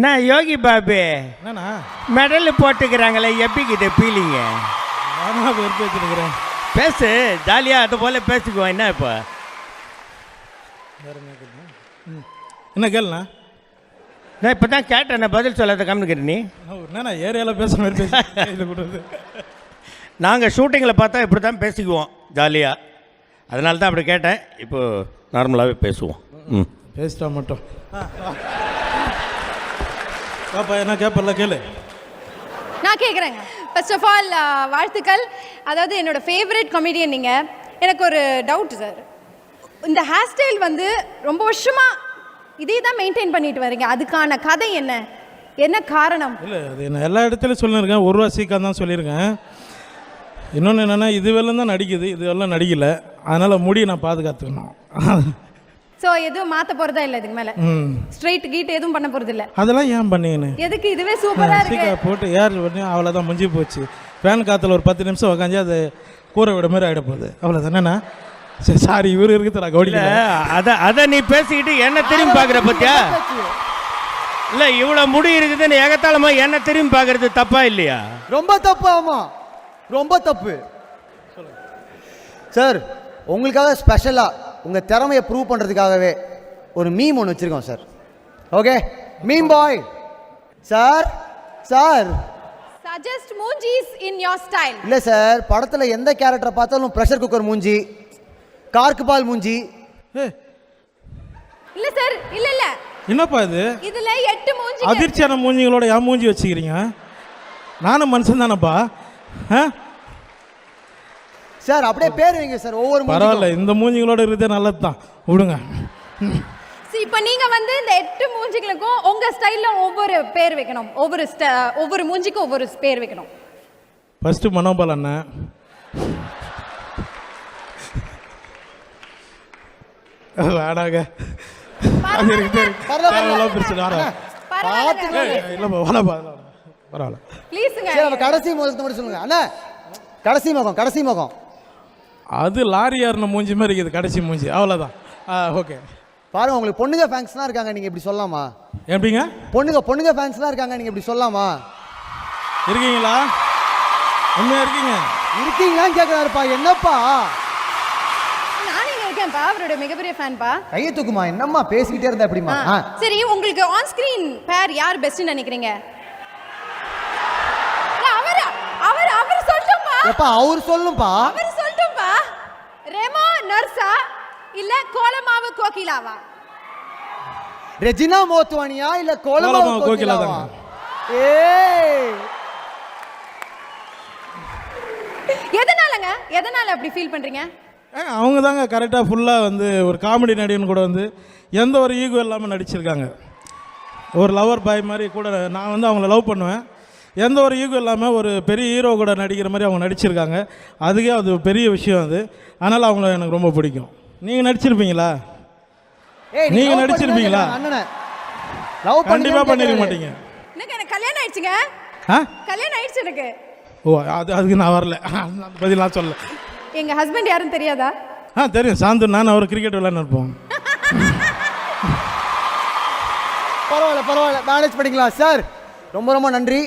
நான் யோகி பாபு என்னண்ணா மெடல் போட்டுக்கிறாங்களே எப்படிக்குது ஃபீலிங்க? நானும் வெறுப்பு வச்சுருக்கிறேன். பேசு ஜாலியாக அது போல் பேசிக்குவோம். என்ன இப்போ வேறு என்ன கேட்குறேன்? என்ன கேளுண்ணா? நான் இப்போ தான் கேட்டேன், நான் பதில் சொல்லாத கம்முனுக்கிறேன். நீ என்னண்ணா ஏரியாவில் பேசுகிற மாதிரி பேசி இது கொடுக்குது. நாங்கள் ஷூட்டிங்கில் பார்த்தா இப்படி தான் பேசிக்குவோம் ஜாலியாக, அதனால தான் அப்படி கேட்டேன். இப்போது நார்மலாகவே பேசுவோம். ம், பேசிட்டா மட்டும் பாப்பா என்ன கேட்பல கேளு. நான் கேட்குறேங்க. ஃபர்ஸ்ட் ஆஃப் ஆல் வாழ்த்துக்கள். அதாவது என்னோட ஃபேவரட் கமெடியன் நீங்கள். எனக்கு ஒரு டவுட் சார், இந்த ஹேர் ஸ்டைல் வந்து ரொம்ப வருஷமாக இதே தான் மெயின்டைன் பண்ணிட்டு வரீங்க, அதுக்கான கதை என்ன, என்ன காரணம்? இல்லை அது நான் எல்லா இடத்துலையும் சொல்லியிருக்கேன், ஒரு ரூபா சீக்கிரம் தான் சொல்லியிருக்கேன். இன்னொன்று என்னென்னா இது வெள்ளம் தான் நடிக்குது, இது வெள்ளம் நடிக்கலை, அதனால் முடியை நான் பாதுகாத்துக்கணும். ஸோ எதுவும் மாற்ற போகிறதா இல்லை இதுக்கு மேலே? ஸ்ட்ரைட் கீட் எதுவும் பண்ண போகிறது இல்லை. அதெல்லாம் ஏன் பண்ணீங்கன்னு எதுக்கு, இதுவே சூப்பராக இருக்கு. சீக்கிரம் போட்டு ஏர் பண்ணி அவ்வளோதான் முடிஞ்சு போச்சு. ஃபேன் காற்றுல ஒரு 10 நிமிஷம் உக்காந்து அது கூரை விட மாதிரி ஆகிட போகுது, அவ்வளோதானேண்ணா. சரி சாரி, இவர் இருக்குது நான் கவனிக்கல. அதை நீ பேசிக்கிட்டு என்ன திரும்பி பார்க்குற பத்தியா? இல்லை இவ்வளோ முடி இருக்குதுன்னு ஏகத்தாளமாக என்ன திரும்பி பார்க்குறது தப்பா இல்லையா? ரொம்ப தப்பு. ஆமாம் ரொம்ப தப்பு சார். உங்களுக்காக ஸ்பெஷலாக உங்கள் திறமையை ப்ரூவ் பண்ணுறதுக்காகவே ஒரு மீம் ஒன்று வச்சுருக்கோம் sir. Okay meme boy sir. Sir suggest munchies in your style. இல்லை சார், படத்தில் எந்த கேரக்டரை பார்த்தாலும் ப்ரெஷர் குக்கர் மூஞ்சி, கார்க்கு பால் மூஞ்சி. இல்லை சார், இல்லை இல்லை என்னப்பா இது? இதில் 8 மூஞ்சி அதிர்ச்சியான மூஞ்சிங்களோட என் மூஞ்சி வச்சுக்கிறீங்க. நானும் மனுஷன் தானப்பா. சார் அப்படியே பேர் வைங்க சார் ஒவ்வொரு மூஞ்சி. பரவாயில்ல, இந்த மூஞ்சிங்களோட இருக்கிறதே நல்லது தான், விடுங்க. இப்போ நீங்கள் வந்து இந்த 8 மூஞ்சிகளுக்கும் உங்கள் ஸ்டைலில் ஒவ்வொரு பேர் வைக்கணும், ஒவ்வொரு மூஞ்சிக்கும் ஒவ்வொரு பேர் வைக்கணும். ஃபஸ்ட்டு மனோபால் அண்ணன், வேடாங்க கடைசி முகத்தை மட்டும் சொல்லுங்க அண்ணா. கடைசி முகம், கடைசி முகம் அது லாரி ஏறின மூஞ்சி மாதிரி இருக்குது கடைசி மூஞ்சி, அவ்வளோதான். ஓகே பாருங்க, உங்களுக்கு பொண்ணுங்க ஃபேன்ஸ்லாம் இருக்காங்க, நீங்கள் இப்படி சொல்லலாமா? எப்படிங்க? பொண்ணுங்க ஃபேன்ஸ்லாம் இருக்காங்க, நீங்கள் இப்படி சொல்லலாமா? இருக்கீங்களா? உண்மையாக இருக்கீங்க? இருக்கீங்களான்னு கேட்குறாருப்பா. என்னப்பா நானும் இருக்கேன்ப்பா, அவரோட மிகப்பெரிய ஃபேன்பா. கையை தூக்குமா, என்னம்மா பேசிக்கிட்டே இருந்தா எப்படிமா? சரி, உங்களுக்கு ஆன் ஸ்கிரீன் பேர் யார் பெஸ்ட்னு நினைக்கிறீங்க? அவர் சொல்லட்டும்பா. எப்பா அவர் சொல்லும்பா. அவர் சொல்லட்டும்பா. ரெமோ நர்சா இல்ல கோலமாவு கோகிலாவா? ரெஜினா மோத்வானியா இல்ல கோலமாவு கோகிலாவா? ஏய் எதனால அப்படி ஃபீல் பண்றீங்க? அவங்க தாங்க கரெக்டாக ஃபுல்லாக வந்து ஒரு காமெடி நடிகன் கூட வந்து எந்த ஒரு ஈகோ இல்லாமல் நடிச்சிருக்காங்க. ஒரு லவர் பாய் மாதிரி கூட நான் வந்து அவங்கள லவ் பண்ணுவேன், எந்த ஒரு ஈகோ இல்லாமல் ஒரு பெரிய ஹீரோ கூட நடிக்கிற மாதிரி அவங்க நடிச்சிருக்காங்க. அதுக்கே அது பெரிய விஷயம் அது. அதனால் அவங்கள எனக்கு ரொம்ப பிடிக்கும். நீங்கள் நடிச்சிருப்பீங்களா? நீங்கள் நடிச்சிருப்பீங்களா? கண்டிப்பாக பண்ணிருக்க மாட்டீங்க. எனக்கு கல்யாணம் ஆயிடுச்சுங்க. கல்யாணம் ஆயிடுச்சு எனக்கு. ஓ அதுக்கு நான் வரல, அந்த பதிலாம் சொல்ல. எங்க ஹஸ்பண்ட் யாருன்னு தெரியாதா? தெரியும், சாந்து. நான் அவர் கிரிக்கெட் விளையாண்டு இருப்போம். பரவாயில்ல மேனேஜ் பண்ணிக்கலாம் சார். ரொம்ப ரொம்ப நன்றி.